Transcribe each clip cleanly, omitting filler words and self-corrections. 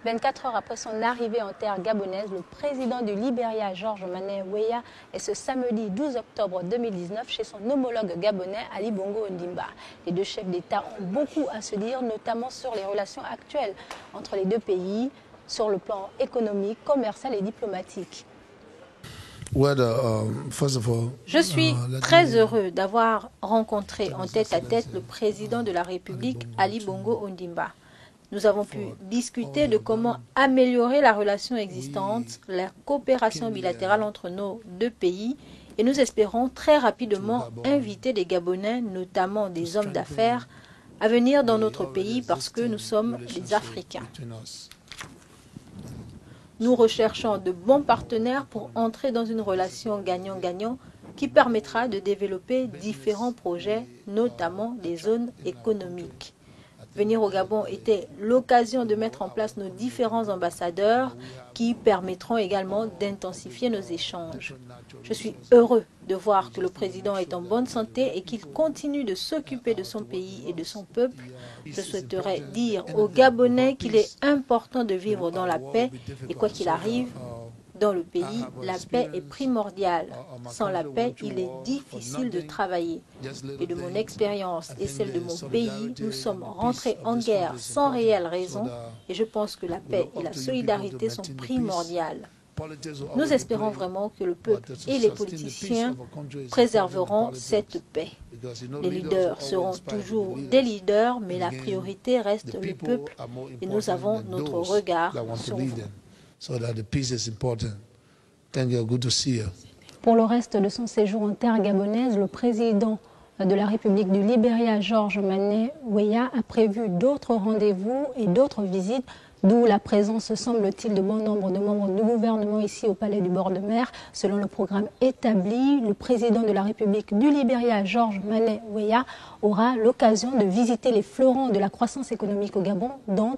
24 heures après son arrivée en terre gabonaise, le président du Libéria, Georges Mané Weah, est ce samedi 12 octobre 2019 chez son homologue gabonais Ali Bongo Ondimba. Les deux chefs d'État ont beaucoup à se dire, notamment sur les relations actuelles entre les deux pays, sur le plan économique, commercial et diplomatique. Je suis très heureux d'avoir rencontré en tête-à-tête le président de la République, Ali Bongo Ondimba. Nous avons pu discuter de comment améliorer la relation existante, la coopération bilatérale entre nos deux pays, et nous espérons très rapidement inviter des Gabonais, notamment des hommes d'affaires, à venir dans notre pays parce que nous sommes des Africains. Nous recherchons de bons partenaires pour entrer dans une relation gagnant-gagnant qui permettra de développer différents projets, notamment des zones économiques. Venir au Gabon était l'occasion de mettre en place nos différents ambassadeurs qui permettront également d'intensifier nos échanges. Je suis heureux de voir que le président est en bonne santé et qu'il continue de s'occuper de son pays et de son peuple. Je souhaiterais dire aux Gabonais qu'il est important de vivre dans la paix et quoi qu'il arrive, dans le pays, la paix est primordiale. Sans la paix, il est difficile de travailler. Et de mon expérience et celle de mon pays, nous sommes rentrés en guerre sans réelle raison et je pense que la paix et la solidarité sont primordiales. Nous espérons vraiment que le peuple et les politiciens préserveront cette paix. Les leaders seront toujours des leaders, mais la priorité reste le peuple et nous avons notre regard sur vous. Pour le reste de son séjour en terre gabonaise, le président de la République du Libéria, Georges Mané Weah, a prévu d'autres rendez-vous et d'autres visites, d'où la présence, semble-t-il, de bon nombre de membres du gouvernement ici au Palais du bord de mer. Selon le programme établi, le président de la République du Libéria, Georges Mané Weah, aura l'occasion de visiter les fleurons de la croissance économique au Gabon, dont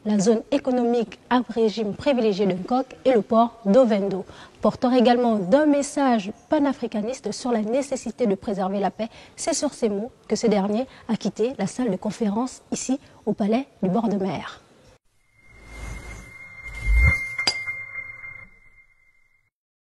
la zone économique à régime privilégié de Nkok et le port d'Ovendo, portant également d'un message panafricaniste sur la nécessité de préserver la paix. C'est sur ces mots que ce dernier a quitté la salle de conférence ici au Palais du bord de mer.